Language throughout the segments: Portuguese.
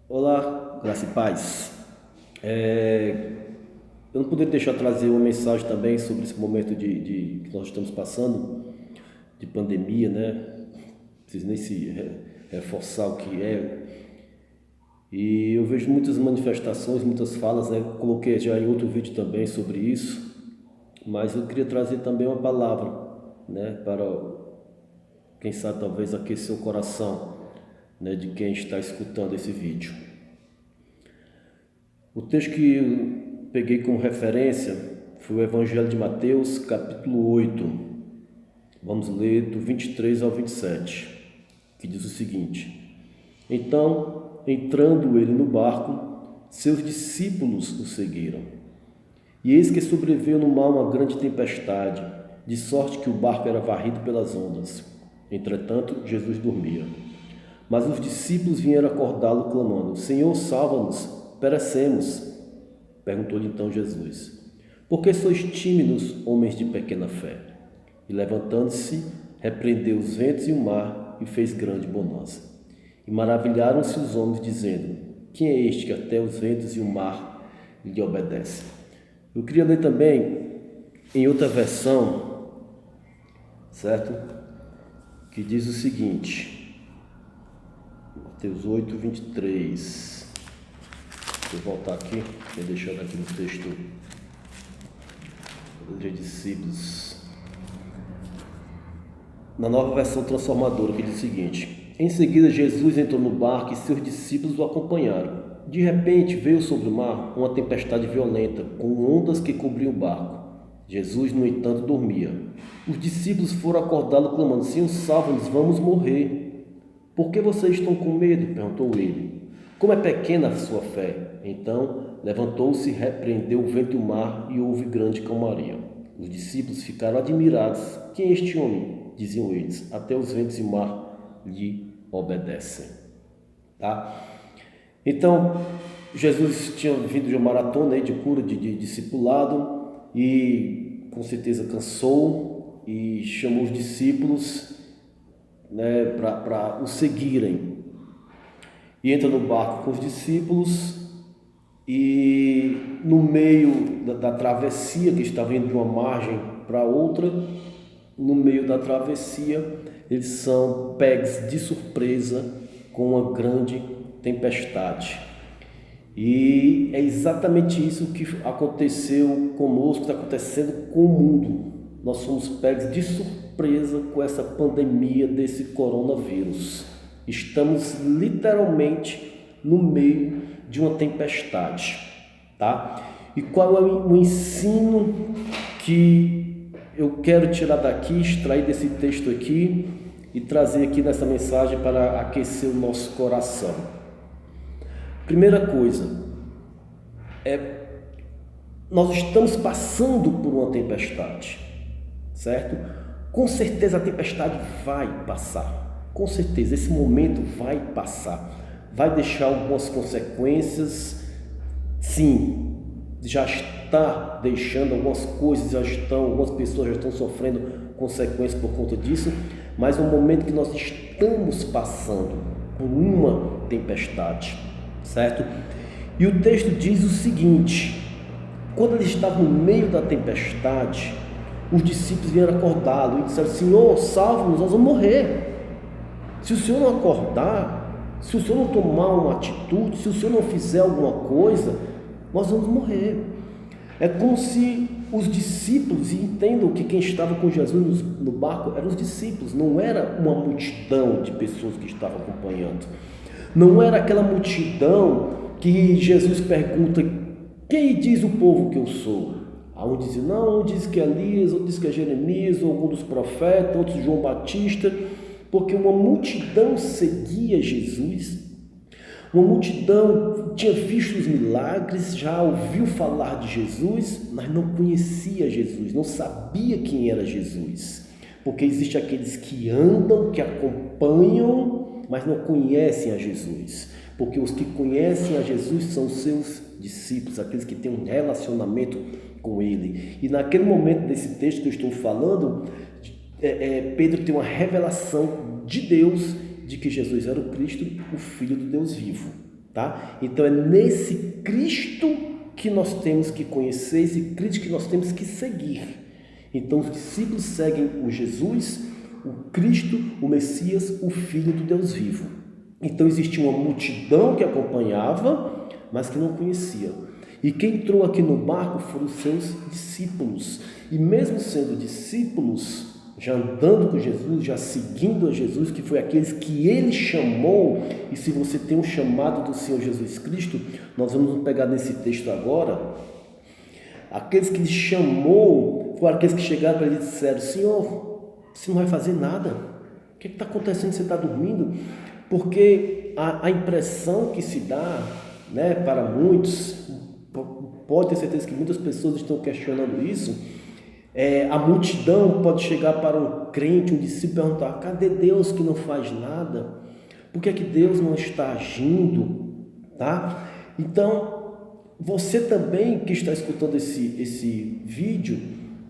Olá, graça e paz. Eu não poderia deixar de trazer uma mensagem também sobre esse momento que nós estamos passando, de pandemia, né? Não preciso nem reforçar o que é. E eu vejo muitas manifestações, muitas falas, né? Coloquei já em outro vídeo também sobre isso, mas eu queria trazer também uma palavra, né? Para, quem sabe, talvez aquecer o coração, né? De quem está escutando esse vídeo. O texto que eu peguei como referência foi o Evangelho de Mateus, capítulo 8. Vamos ler do 23 ao 27, que diz o seguinte: Então, entrando ele no barco, seus discípulos o seguiram. E eis que sobreveio no mar uma grande tempestade, de sorte que o barco era varrido pelas ondas. Entretanto, Jesus dormia. Mas os discípulos vieram acordá-lo, clamando: Senhor, salva-nos, perecemos. Perguntou-lhe então Jesus: Por que sois tímidos, homens de pequena fé? E levantando-se, repreendeu os ventos e o mar, e fez grande bonança. E maravilharam-se os homens, dizendo: Quem é este que até os ventos e o mar lhe obedecem? Eu queria ler também em outra versão, certo? Que diz o seguinte, Mateus 8, 23. Deixa eu voltar aqui, deixando aqui no texto dos discípulos. Na nova versão transformadora, que diz o seguinte: Em seguida, Jesus entrou no barco e seus discípulos o acompanharam. De repente, veio sobre o mar uma tempestade violenta, com ondas que cobriam o barco. Jesus, no entanto, dormia. Os discípulos foram acordá-lo, clamando: Senhor, salva-nos, vamos morrer. Por que vocês estão com medo? Perguntou ele. Como é pequena a sua fé? Então, levantou-se, repreendeu o vento e o mar, e houve grande calmaria. Os discípulos ficaram admirados. Quem é este homem? Diziam eles. Até os ventos e o mar lhe obedecem. Tá? Então, Jesus tinha vindo de uma maratona de cura, de discipulado, e com certeza cansou e chamou os discípulos, né, para o seguirem. E entra no barco com os discípulos, e no meio da travessia, que estava indo de uma margem para outra, no meio da travessia, eles são pegos de surpresa com uma grande tempestade. E é exatamente isso que aconteceu conosco, está acontecendo com o mundo. Nós somos pegos de surpresa com essa pandemia desse coronavírus. Estamos literalmente no meio de uma tempestade, tá? E qual é o ensino que eu quero tirar daqui, extrair desse texto aqui e trazer aqui nessa mensagem para aquecer o nosso coração? Primeira coisa, nós estamos passando por uma tempestade, certo? Com certeza a tempestade vai passar, com certeza esse momento vai passar, vai deixar algumas consequências, sim, já está deixando algumas coisas, algumas pessoas já estão sofrendo consequências por conta disso, mas é um momento que nós estamos passando por uma tempestade, certo? E o texto diz o seguinte: quando ele estava no meio da tempestade, os discípulos vieram acordá-lo e disseram: Senhor, salva-nos, nós vamos morrer. Se o Senhor não acordar, se o Senhor não tomar uma atitude, se o Senhor não fizer alguma coisa, nós vamos morrer. É como se os discípulos, e entendam que quem estava com Jesus no barco eram os discípulos, não era uma multidão de pessoas que estavam acompanhando, não era aquela multidão que Jesus pergunta: quem diz o povo que eu sou? Um diz não, um diz que é Elias, outro diz que é Jeremias, ou algum dos profetas, outros João Batista, porque uma multidão seguia Jesus, uma multidão tinha visto os milagres, já ouviu falar de Jesus, mas não conhecia Jesus, não sabia quem era Jesus, porque existe aqueles que andam, que acompanham, mas não conhecem a Jesus, porque os que conhecem a Jesus são os seus discípulos, aqueles que têm um relacionamento com Ele. E naquele momento desse texto que eu estou falando, Pedro tem uma revelação de Deus, de que Jesus era o Cristo, o Filho do Deus vivo, tá? Então é nesse Cristo que nós temos que conhecer, esse Cristo que nós temos que seguir. Então os discípulos seguem o Jesus, o Cristo, o Messias, o Filho do Deus vivo. Então existia uma multidão que acompanhava, mas que não conhecia. E quem entrou aqui no barco foram os seus discípulos. E mesmo sendo discípulos, já andando com Jesus, já seguindo a Jesus, que foi aqueles que ele chamou, e se você tem um chamado do Senhor Jesus Cristo, nós vamos pegar nesse texto agora, aqueles que ele chamou, foram aqueles que chegaram para ele e disseram: Senhor, você não vai fazer nada? O que está acontecendo? Você está dormindo? Porque a impressão que se dá, né, para muitos, pode ter certeza que muitas pessoas estão questionando isso, a multidão pode chegar para um crente, um discípulo, e perguntar: cadê Deus que não faz nada? Por que é que Deus não está agindo? Tá? Então, você também que está escutando esse vídeo,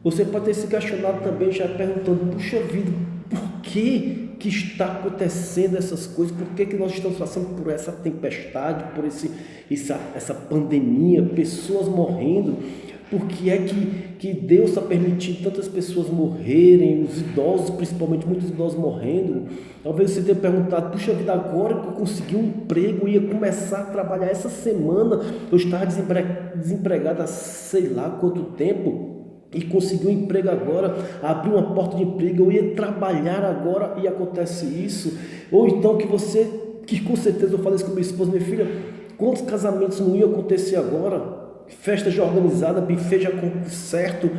você pode ter se questionado também, já perguntando: puxa vida, por que está acontecendo essas coisas? Por que nós estamos passando por essa tempestade, por essa pandemia, pessoas morrendo? Por que é que Deus está permitindo tantas pessoas morrerem, os idosos, principalmente muitos idosos morrendo? Talvez você tenha perguntado: puxa vida, agora que eu consegui um emprego, eu ia começar a trabalhar essa semana, eu estava desempregado há sei lá quanto tempo, e consegui um emprego agora, abri uma porta de emprego, eu ia trabalhar agora e acontece isso. Ou então que com certeza eu falei isso com minha esposa: minha filha, quantos casamentos não iam acontecer agora? Festa já organizada, buffet já certo,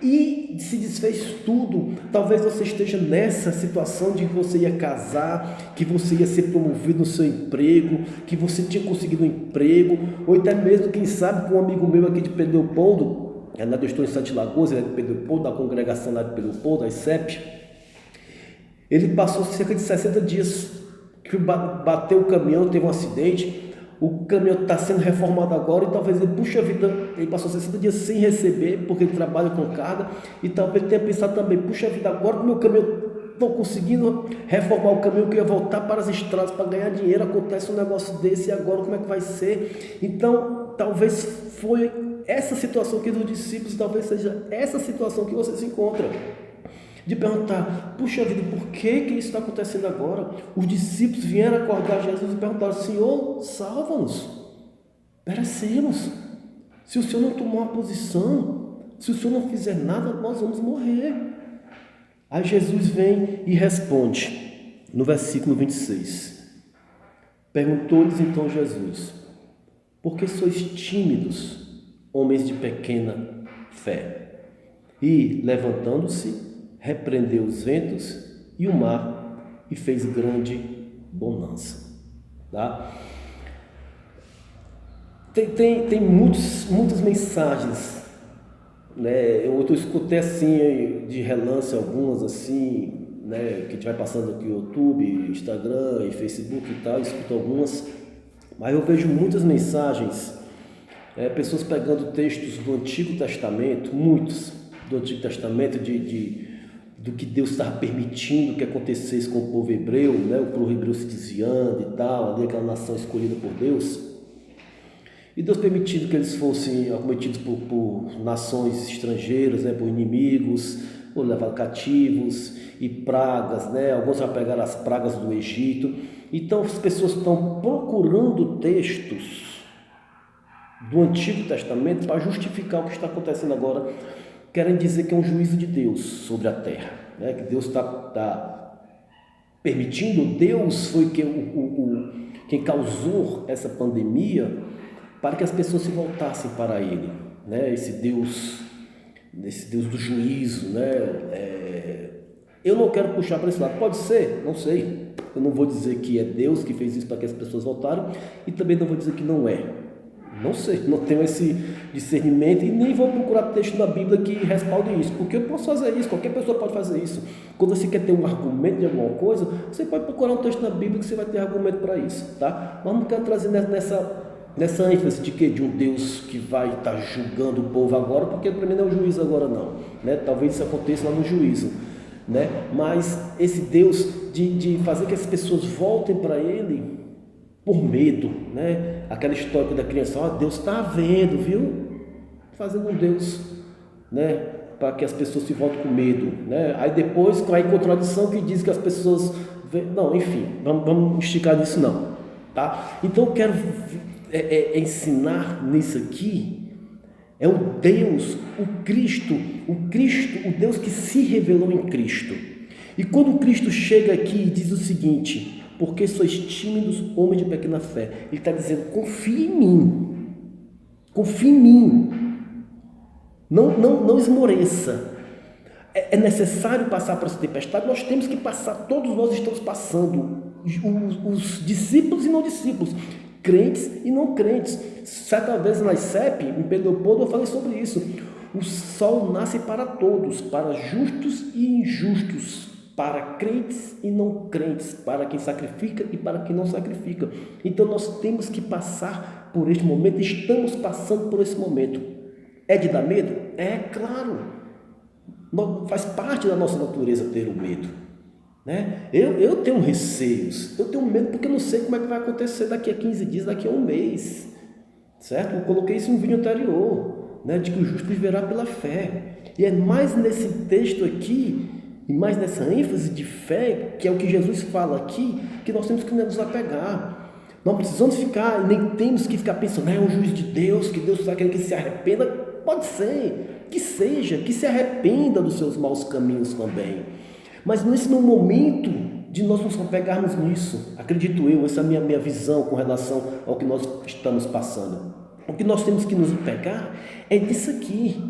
e se desfez tudo. Talvez você esteja nessa situação de que você ia casar, que você ia ser promovido no seu emprego, que você tinha conseguido um emprego, ou até mesmo, quem sabe, com um amigo meu aqui de Pedro Leopoldo, eu estou em Sete Lagoas, ele é de Pedro Leopoldo, da congregação lá de Pedro Leopoldo, da ICEP. Ele passou cerca de 60 dias que bateu o caminhão, teve um acidente. O caminhão está sendo reformado agora e talvez ele, puxa vida, ele passou 60 dias sem receber, porque ele trabalha com carga, e talvez ele tenha pensado também: puxa vida, agora que o meu caminhão, estou conseguindo reformar o caminhão, que eu ia voltar para as estradas para ganhar dinheiro, acontece um negócio desse, e agora como é que vai ser? Então, talvez foi essa situação que dos discípulos, talvez seja essa situação que você se encontra. De perguntar: puxa vida, por que isso está acontecendo agora? Os discípulos vieram acordar Jesus e perguntaram: Senhor, salva-nos, perecemos. Se o Senhor não tomar uma posição, se o Senhor não fizer nada, nós vamos morrer. Aí Jesus vem e responde, no versículo 26. Perguntou-lhes então Jesus: por que sois tímidos, homens de pequena fé? E, levantando-se, repreendeu os ventos e o mar e fez grande bonança. Tá? Tem muitas mensagens, né? Eu escutei assim de relance algumas assim, né? Que a gente vai passando aqui no YouTube, Instagram e Facebook e tal, escuto algumas, mas eu vejo muitas mensagens, pessoas pegando textos do Antigo Testamento, muitos do Antigo Testamento, do que Deus estava permitindo que acontecesse com o povo hebreu, né? O povo hebreu se desviando e tal, ali aquela nação escolhida por Deus, e Deus permitindo que eles fossem acometidos por nações estrangeiras, né? Por inimigos, ou levados cativos, e pragas, né? Alguns já pegaram as pragas do Egito. Então as pessoas estão procurando textos do Antigo Testamento para justificar o que está acontecendo agora. Querem dizer que é um juízo de Deus sobre a terra, né? Que Deus está permitindo. Deus foi quem causou essa pandemia para que as pessoas se voltassem para Ele, né? Esse Deus do juízo, né? Eu não quero puxar para esse lado, pode ser, não sei. Eu não vou dizer que é Deus que fez isso para que as pessoas voltaram, e também não vou dizer que não é. Não sei, não tenho esse discernimento e nem vou procurar texto na Bíblia que respalde isso, porque eu posso fazer isso, qualquer pessoa pode fazer isso. Quando você quer ter um argumento de alguma coisa, você pode procurar um texto na Bíblia que você vai ter argumento para isso, tá? Mas não quero trazer nessa ênfase de um Deus que vai estar julgando o povo agora, porque para mim não é o juízo agora não, né? Talvez isso aconteça lá no juízo, né? Mas esse Deus de fazer que as pessoas voltem para Ele, por medo, né? Aquela história da criança, ó, Deus está vendo, viu? Fazendo um Deus, né? Para que as pessoas se voltem com medo, né? Aí depois com a contradição que diz que as pessoas... Não, enfim, vamos esticar nisso não, tá? Então eu quero ensinar nisso aqui, é o Deus, o Cristo, o Deus que se revelou em Cristo. E quando o Cristo chega aqui e diz o seguinte, porque sois tímidos, homens de pequena fé, ele está dizendo, confie em mim, confie em mim, não esmoreça. É necessário passar por essa tempestade, nós temos que passar, todos nós estamos passando, os discípulos e não discípulos, crentes e não crentes. Certa vez na ICEP, em Pedro Leopoldo, eu falei sobre isso. O sol nasce para todos, para justos e injustos, para crentes e não crentes, para quem sacrifica e para quem não sacrifica. Então nós temos que passar por este momento, estamos passando por esse momento. É de dar medo? É claro. Faz parte da nossa natureza ter o medo, né? Eu tenho receios, eu tenho medo porque eu não sei como é que vai acontecer daqui a 15 dias, daqui a um mês, certo? Eu coloquei isso em um vídeo anterior, né? De que o justo viverá pela fé, e é mais nesse texto aqui, e mais nessa ênfase de fé, que é o que Jesus fala aqui, que nós temos que nos apegar. Não precisamos ficar, nem temos que ficar pensando, é o juiz de Deus, que Deus está querendo que se arrependa. Pode ser, que seja, que se arrependa dos seus maus caminhos também. Mas nesse momento de nós nos apegarmos nisso, acredito eu, essa é a minha visão com relação ao que nós estamos passando. O que nós temos que nos apegar é disso aqui,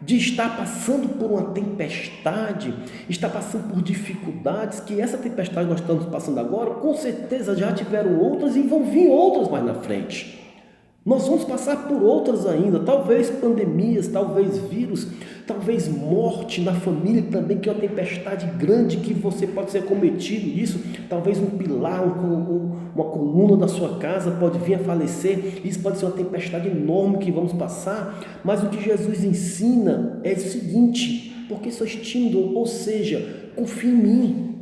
de estar passando por uma tempestade, estar passando por dificuldades, que essa tempestade nós estamos passando agora, com certeza já tiveram outras e vão vir outras mais na frente. Nós vamos passar por outras ainda, talvez pandemias, talvez vírus, talvez morte na família também, que é uma tempestade grande que você pode ser cometido isso, talvez um pilar, uma coluna da sua casa pode vir a falecer, isso pode ser uma tempestade enorme que vamos passar, mas o que Jesus ensina é o seguinte, porque sois tímidos, ou seja, confie em mim,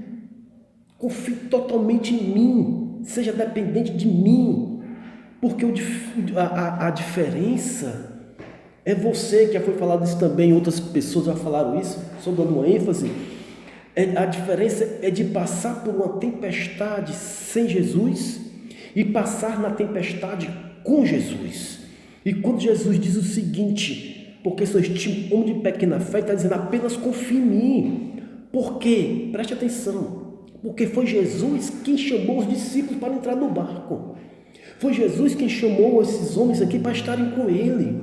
confie totalmente em mim, seja dependente de mim, porque a diferença é você, que já foi falado isso também, outras pessoas já falaram isso, só dando uma ênfase, a diferença é de passar por uma tempestade sem Jesus e passar na tempestade com Jesus. E quando Jesus diz o seguinte, porque sois tímidos, homem de pequena fé, está dizendo apenas confie em mim. Por quê? Preste atenção, porque foi Jesus quem chamou os discípulos para entrar no barco. Foi Jesus quem chamou esses homens aqui para estarem com Ele.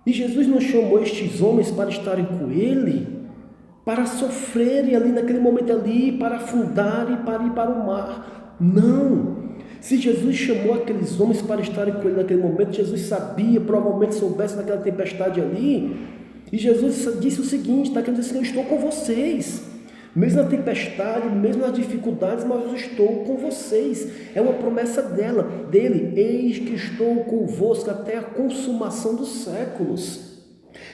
E Jesus não chamou estes homens para estarem com Ele, para sofrerem ali naquele momento ali, para afundar e para ir para o mar. Não. Se Jesus chamou aqueles homens para estarem com Ele naquele momento, Jesus sabia, provavelmente soubesse naquela tempestade ali. E Jesus disse o seguinte, está querendo dizer assim, eu estou com vocês. Mesmo na tempestade, mesmo nas dificuldades, mas eu estou com vocês. É uma promessa dele. Eis que estou convosco até a consumação dos séculos.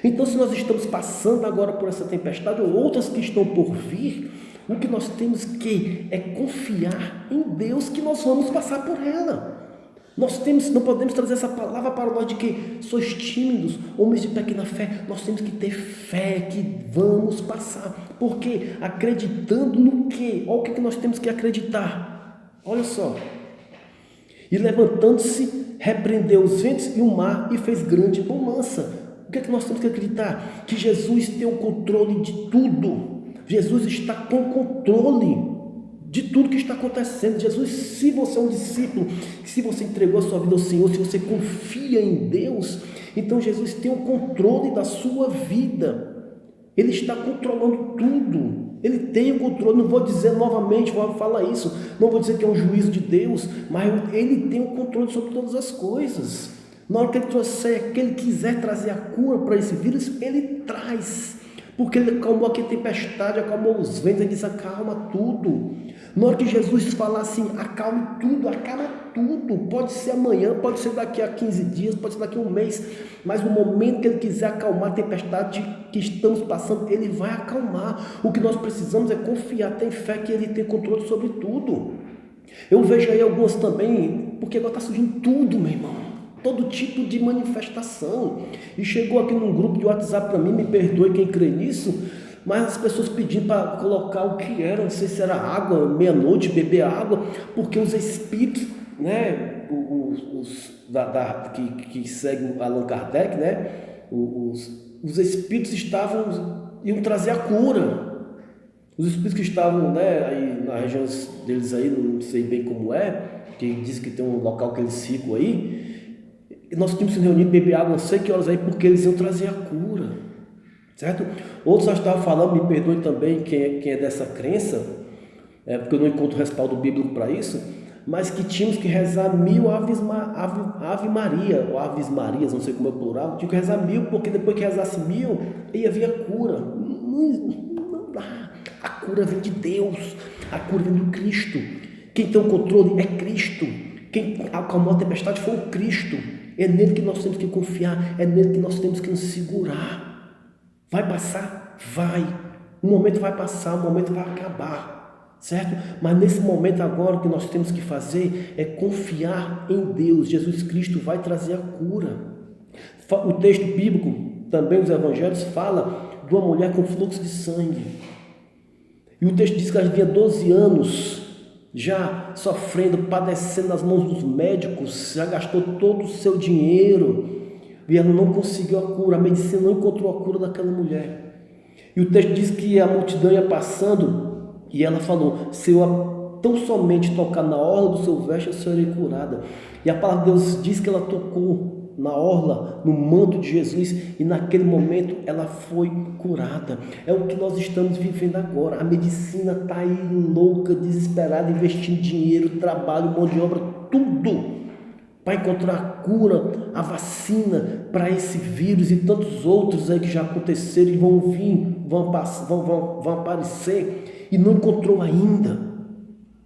Então, se nós estamos passando agora por essa tempestade, ou outras que estão por vir, o que nós temos que é confiar em Deus que nós vamos passar por ela. Não podemos trazer essa palavra para nós de que sois tímidos, homens de pequena fé. Nós temos que ter fé que vamos passar. Porque acreditando no quê? Olha o que nós temos que acreditar. Olha só. E levantando-se, repreendeu os ventos e o mar e fez grande bonança. O que é que nós temos que acreditar? Que Jesus tem o controle de tudo. Jesus está com controle de tudo que está acontecendo. Jesus, se você é um discípulo, se você entregou a sua vida ao Senhor, se você confia em Deus, então Jesus tem o controle da sua vida. Ele está controlando tudo. Ele tem o controle. Não vou dizer novamente, vou falar isso, não vou dizer que é um juízo de Deus, mas Ele tem o controle sobre todas as coisas. Na hora que Ele trouxer, que Ele quiser trazer a cura para esse vírus, Ele traz. Porque Ele acalmou aqui a tempestade, acalmou os ventos, Ele diz, acalma tudo. Na hora que Jesus falar assim, acalma tudo, pode ser amanhã, pode ser daqui a 15 dias, pode ser daqui a um mês, mas no momento que Ele quiser acalmar a tempestade que estamos passando, Ele vai acalmar. O que nós precisamos é confiar, ter fé que Ele tem controle sobre tudo. Eu vejo aí algumas também Porque agora está surgindo tudo, meu irmão. Todo tipo de manifestação. E chegou aqui num grupo de WhatsApp para mim, me perdoe quem crê nisso, mas as pessoas pedindo para colocar o que era, não sei se era água, meia-noite, beber água, porque os espíritos, né, que seguem Allan Kardec, né, os espíritos iam trazer a cura. Os espíritos que estavam, né, aí na região deles aí, não sei bem como é, que diz que tem um local que eles ficam aí, e nós tínhamos que se reunir, beber água, não sei que horas aí, porque eles iam trazer a cura, certo? Outros já estavam falando, me perdoe também quem é dessa crença, porque eu não encontro respaldo bíblico para isso, mas que tínhamos que rezar 1000 Ave Maria, ou Aves Marias, não sei como é o plural, tinha que rezar 1000, porque depois que rezasse 1000, ia vir a cura. Não dá. A cura vem de Deus, a cura vem do Cristo. Quem tem o controle é Cristo. Quem acalmou a tempestade foi o Cristo. É nele que nós temos que confiar, é nele que nós temos que nos segurar. Vai passar? Vai. Um momento vai passar, um momento vai acabar, certo? Mas nesse momento agora o que nós temos que fazer é confiar em Deus. Jesus Cristo vai trazer a cura. O texto bíblico, também os evangelhos, fala de uma mulher com fluxo de sangue. E o texto diz que ela vinha 12 anos já sofrendo, padecendo nas mãos dos médicos, já gastou todo o seu dinheiro e ela não conseguiu a cura, a medicina não encontrou a cura daquela mulher. E o texto diz que a multidão ia passando e ela falou: se eu tão somente tocar na orla do seu veste, eu serei curada. E a palavra de Deus diz que ela tocou na orla, no manto de Jesus, e naquele momento ela foi curada. É o que nós estamos vivendo agora. A medicina está aí louca, desesperada, investindo dinheiro, trabalho, mão de obra, tudo para encontrar a cura, a vacina para esse vírus e tantos outros aí que já aconteceram e vão vir, vão aparecer, e não encontrou ainda.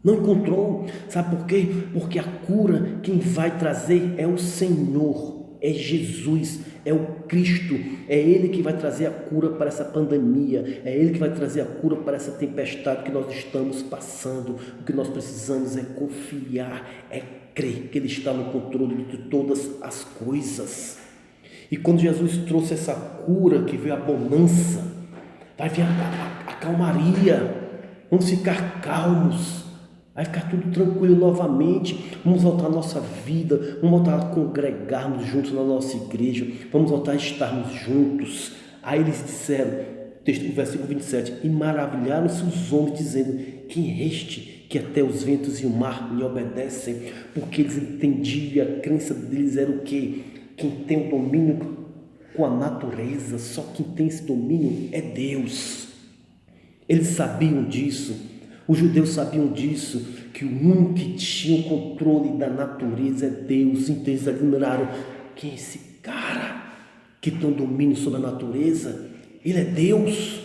Não encontrou. Sabe por quê? Porque a cura quem vai trazer é o Senhor, é Jesus, é o Cristo. É Ele que vai trazer a cura para essa pandemia, é Ele que vai trazer a cura para essa tempestade que nós estamos passando. O que nós precisamos é confiar, é crer que Ele está no controle de todas as coisas. E quando Jesus trouxe essa cura, que veio a bonança, vai vir a calmaria, vamos ficar calmos, vai ficar tudo tranquilo novamente, vamos voltar à nossa vida, vamos voltar a congregarmos juntos na nossa igreja, vamos voltar a estarmos juntos. Aí eles disseram, versículo 27, e maravilharam-se os homens, dizendo: quem é este que até os ventos e o mar lhe obedecem? Porque eles entendiam, a crença deles era o quê? Quem tem o domínio com a natureza, só quem tem esse domínio é Deus. Eles sabiam disso. Os judeus sabiam disso, que o único que tinha o controle da natureza é Deus. Então eles admiraram: quem é esse cara que tem um domínio sobre a natureza? Ele é Deus,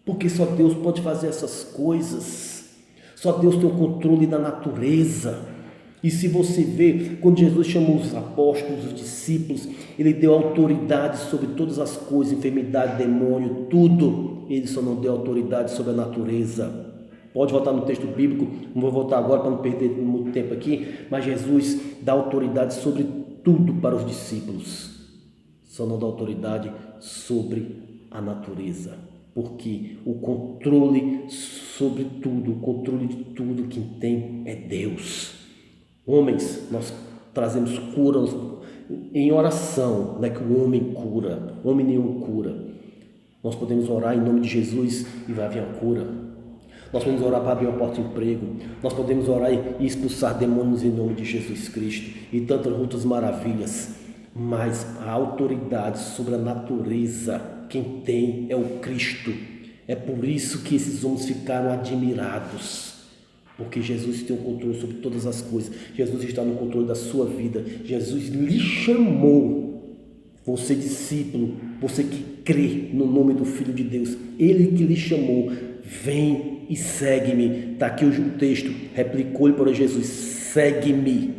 porque só Deus pode fazer essas coisas. Só Deus tem o controle da natureza. E se você vê, quando Jesus chamou os apóstolos, os discípulos, Ele deu autoridade sobre todas as coisas, enfermidade, demônio, tudo. Ele só não deu autoridade sobre a natureza. Pode voltar no texto bíblico, não vou voltar agora para não perder muito tempo aqui, mas Jesus dá autoridade sobre tudo para os discípulos, só não dá autoridade sobre a natureza, porque o controle sobre tudo, o controle de tudo quem tem é Deus. Homens, nós trazemos cura em oração, não é que o homem cura, homem nenhum cura. Nós podemos orar em nome de Jesus e vai vir a cura. Nós podemos orar para abrir uma porta de emprego, nós podemos orar e expulsar demônios em nome de Jesus Cristo e tantas outras maravilhas, mas a autoridade sobre a natureza quem tem é o Cristo. É por isso que esses homens ficaram admirados, porque Jesus tem o controle sobre todas as coisas. Jesus está no controle da sua vida. Jesus lhe chamou, você discípulo, você que crê no nome do Filho de Deus, Ele que lhe chamou: vem e segue-me. Está aqui o texto, replicou-lhe para Jesus: segue-me,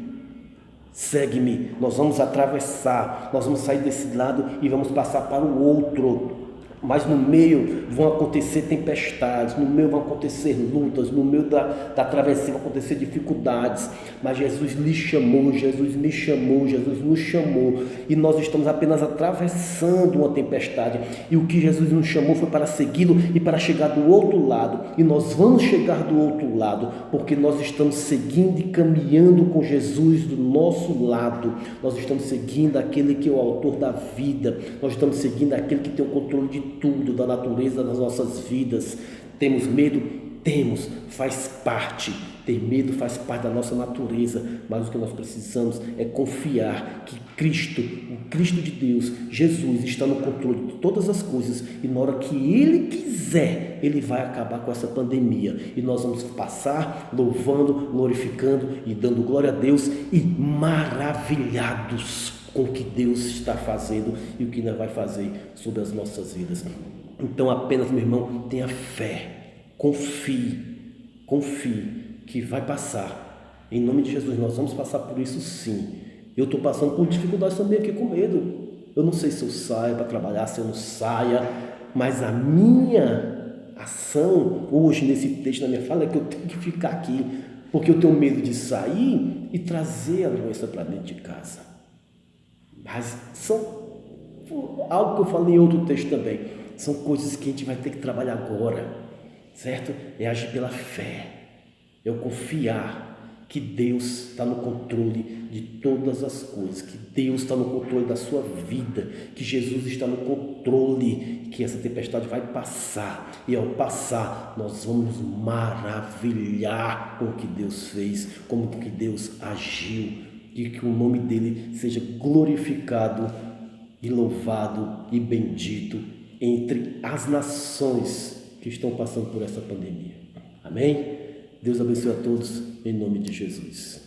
segue-me. Nós vamos atravessar, nós vamos sair desse lado e vamos passar para o outro, Mas no meio vão acontecer tempestades, no meio vão acontecer lutas, no meio da travessia vão acontecer dificuldades. Mas Jesus lhe chamou, Jesus me chamou, Jesus nos chamou. E nós estamos apenas atravessando uma tempestade. E o que Jesus nos chamou foi para segui-lo e para chegar do outro lado. E nós vamos chegar do outro lado, porque nós estamos seguindo e caminhando com Jesus do nosso lado. Nós estamos seguindo aquele que é o autor da vida. Nós estamos seguindo aquele que tem o controle de tudo, da natureza das nossas vidas. Temos medo? Temos, faz parte. Ter medo faz parte da nossa natureza, mas o que nós precisamos é confiar que Cristo, o Cristo de Deus, Jesus, está no controle de todas as coisas, e na hora que Ele quiser, Ele vai acabar com essa pandemia, e nós vamos passar louvando, glorificando e dando glória a Deus e maravilhados com o que Deus está fazendo e o que Ele vai fazer sobre as nossas vidas. Então apenas, meu irmão, tenha fé, confie que vai passar. Em nome de Jesus, nós vamos passar por isso sim. Eu estou passando por dificuldades também aqui com medo. Eu não sei se eu saio para trabalhar, se eu não saia, mas a minha ação hoje nesse texto, na minha fala, é que eu tenho que ficar aqui, porque eu tenho medo de sair e trazer a doença para dentro de casa. Mas são algo que eu falei em outro texto também, são coisas que a gente vai ter que trabalhar agora, certo? É agir pela fé, é eu confiar que Deus está no controle de todas as coisas, que Deus está no controle da sua vida, que Jesus está no controle, que essa tempestade vai passar, e ao passar nós vamos maravilhar com o que Deus fez, como que Deus agiu, e que o nome dele seja glorificado e louvado e bendito entre as nações que estão passando por essa pandemia. Amém? Deus abençoe a todos, em nome de Jesus.